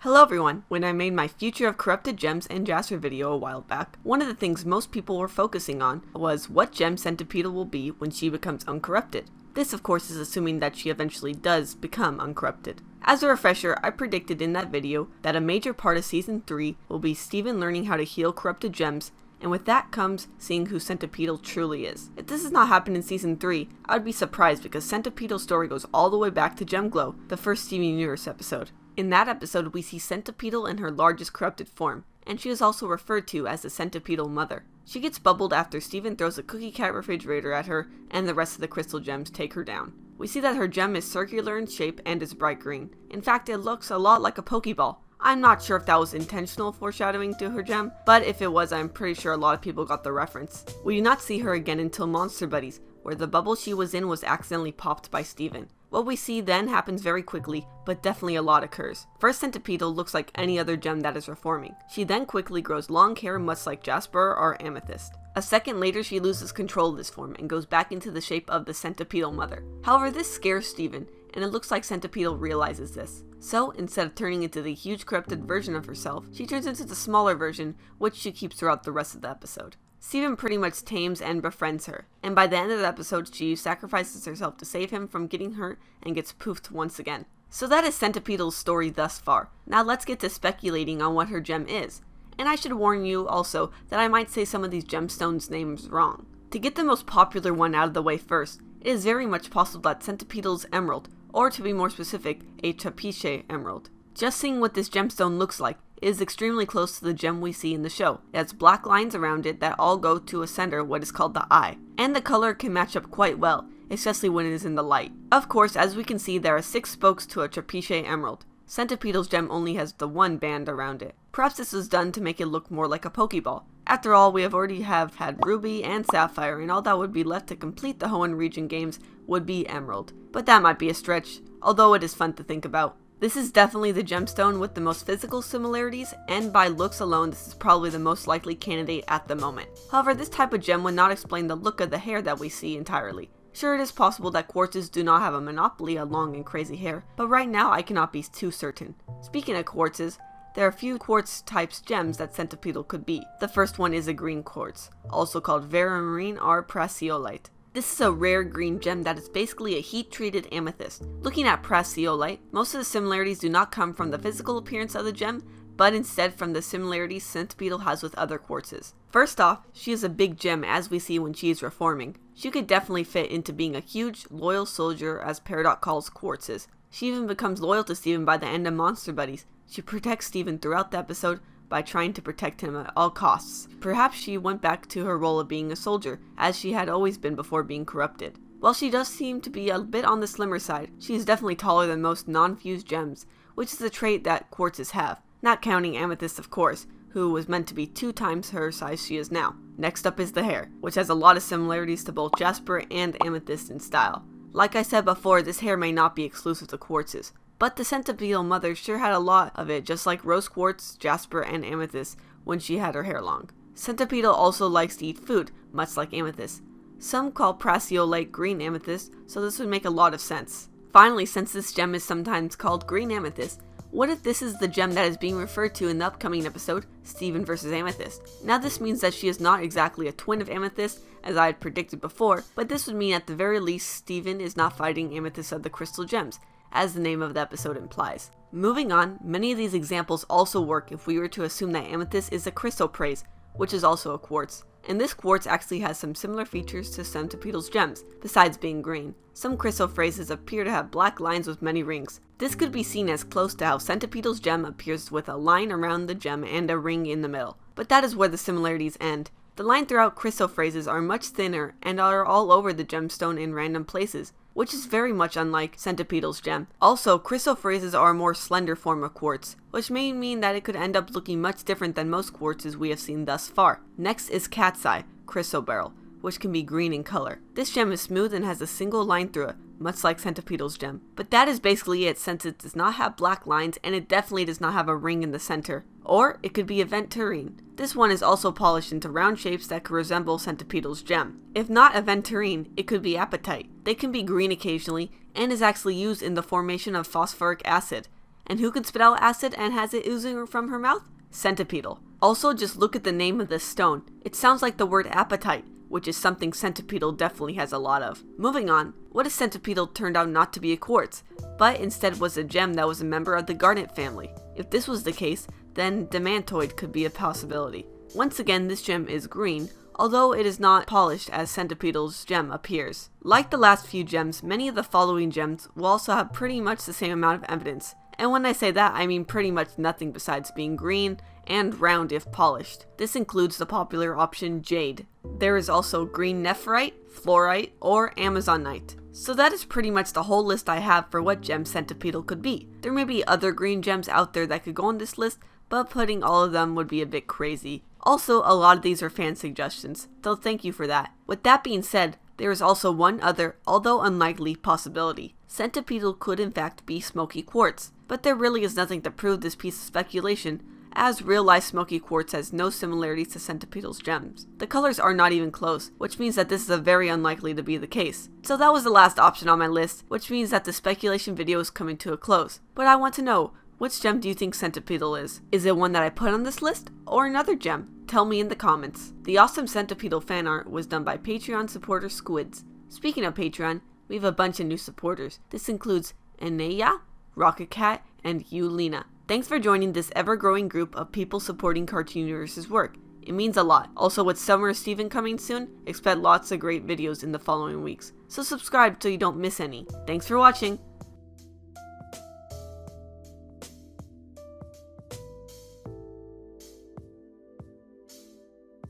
Hello everyone! When I made my Future of Corrupted Gems and Jasper video a while back, one of the things most people were focusing on was what gem Centipedal will be when she becomes uncorrupted. This of course is assuming that she eventually does become uncorrupted. As a refresher, I predicted in that video that a major part of Season 3 will be Steven learning how to heal corrupted gems, and with that comes seeing who Centipedal truly is. If this has not happened in Season 3, I would be surprised because Centipedal's story goes all the way back to Gemglow, the first Steven Universe episode. In that episode, we see Centipedal in her largest corrupted form, and she is also referred to as the Centipedal Mother. She gets bubbled after Steven throws a Cookie Cat refrigerator at her, and the rest of the crystal gems take her down. We see that her gem is circular in shape and is bright green. In fact, it looks a lot like a Pokeball. I'm not sure if that was intentional foreshadowing to her gem, but if it was, I'm pretty sure a lot of people got the reference. We do not see her again until Monster Buddies, where the bubble she was in was accidentally popped by Steven. What we see then happens very quickly, but definitely a lot occurs. First, Centipedal looks like any other gem that is reforming. She then quickly grows long hair much like Jasper or Amethyst. A second later, she loses control of this form and goes back into the shape of the Centipedal Mother. However, this scares Steven, and it looks like Centipedal realizes this. So, instead of turning into the huge corrupted version of herself, she turns into the smaller version, which she keeps throughout the rest of the episode. Steven pretty much tames and befriends her, and by the end of the episode, she sacrifices herself to save him from getting hurt and gets poofed once again. So that is Centipedal's story thus far. Now let's get to speculating on what her gem is. And I should warn you also that I might say some of these gemstones' names wrong. To get the most popular one out of the way first, it is very much possible that Centipedal's Emerald, or to be more specific, a Trapeche Emerald. Just seeing what this gemstone looks like, it is extremely close to the gem we see in the show. It has black lines around it that all go to a center, what is called the eye. And the color can match up quite well, especially when it is in the light. Of course, as we can see, there are 6 spokes to a Trapeche Emerald. Centipedal's gem only has the one band around it. Perhaps this was done to make it look more like a Pokeball. After all, we have already had Ruby and Sapphire, and all that would be left to complete the Hoenn region games would be Emerald. But that might be a stretch, although it is fun to think about. This is definitely the gemstone with the most physical similarities, and by looks alone, this is probably the most likely candidate at the moment. However, this type of gem would not explain the look of the hair that we see entirely. Sure, it is possible that quartzes do not have a monopoly on long and crazy hair, but right now I cannot be too certain. Speaking of quartzes, there are a few quartz types gems that Centipedal could be. The first one is a green quartz, also called Veramarine or Prasiolite. This is a rare green gem that is basically a heat-treated amethyst. Looking at Prasiolite, most of the similarities do not come from the physical appearance of the gem, but instead from the similarities Centipedal has with other quartzes. First off, she is a big gem as we see when she is reforming. She could definitely fit into being a huge, loyal soldier as Peridot calls quartzes. She even becomes loyal to Steven by the end of Monster Buddies. She protects Steven throughout the episode by trying to protect him at all costs. Perhaps she went back to her role of being a soldier, as she had always been before being corrupted. While she does seem to be a bit on the slimmer side, she is definitely taller than most non-fused gems, which is a trait that quartzes have. Not counting Amethyst, of course, who was meant to be 2 times her size she is now. Next up is the hair, which has a lot of similarities to both Jasper and Amethyst in style. Like I said before, this hair may not be exclusive to quartzes, but the Centipedal Mother sure had a lot of it, just like Rose Quartz, Jasper, and Amethyst when she had her hair long. Centipedal also likes to eat food, much like Amethyst. Some call Prasiolite green amethyst, so this would make a lot of sense. Finally, since this gem is sometimes called green amethyst, what if this is the gem that is being referred to in the upcoming episode, Steven vs. Amethyst? Now this means that she is not exactly a twin of Amethyst, as I had predicted before, but this would mean at the very least Steven is not fighting Amethyst of the Crystal Gems, as the name of the episode implies. Moving on, many of these examples also work if we were to assume that Amethyst is a chrysoprase, which is also a quartz. And this quartz actually has some similar features to Centipedal's gems, besides being green. Some chrysoprases appear to have black lines with many rings. This could be seen as close to how Centipedal's gem appears with a line around the gem and a ring in the middle. But that is where the similarities end. The line throughout chrysoprases are much thinner and are all over the gemstone in random places, which is very much unlike Centipedal's gem. Also, chrysoprases are a more slender form of quartz, which may mean that it could end up looking much different than most quartzes we have seen thus far. Next is Cat's Eye, Chrysoberyl, which can be green in color. This gem is smooth and has a single line through it, much like Centipedal's gem. But that is basically it, since it does not have black lines and it definitely does not have a ring in the center. Or it could be Aventurine. This one is also polished into round shapes that could resemble Centipedal's gem. If not Aventurine, it could be Apatite. They can be green occasionally and is actually used in the formation of phosphoric acid, And who can spit out acid and has it oozing from her mouth? Centipedal. Also, just look at the name of this stone. It sounds like the word apatite, which is something Centipedal definitely has a lot of. Moving on, what if Centipedal turned out not to be a quartz, but instead was a gem that was a member of the garnet family? If this was the case, then demantoid could be a possibility. Once again, this gem is green, although it is not polished as Centipedal's gem appears. Like the last few gems, many of the following gems will also have pretty much the same amount of evidence. And when I say that, I mean pretty much nothing besides being green and round if polished. This includes the popular option jade. There is also green nephrite, fluorite, or amazonite. So that is pretty much the whole list I have for what gem Centipedal could be. There may be other green gems out there that could go on this list, but putting all of them would be a bit crazy. Also, a lot of these are fan suggestions, so thank you for that. With that being said, there is also one other, although unlikely, possibility. Centipedal could in fact be smoky quartz, but there really is nothing to prove this piece of speculation, as real-life smoky quartz has no similarities to Centipedal's gems. The colors are not even close, which means that this is a very unlikely to be the case. So that was the last option on my list, which means that the speculation video is coming to a close. But I want to know, which gem do you think Centipedal is? Is it one that I put on this list, or another gem? Tell me in the comments. The awesome Centipedal fan art was done by Patreon supporter Squids. Speaking of Patreon, we have a bunch of new supporters. This includes Eneya, Rocket Cat, and Yulina. Thanks for joining this ever-growing group of people supporting Cartoon Universe's work. It means a lot. Also, with Summer of Steven coming soon, expect lots of great videos in the following weeks. So subscribe so you don't miss any. Thanks for watching!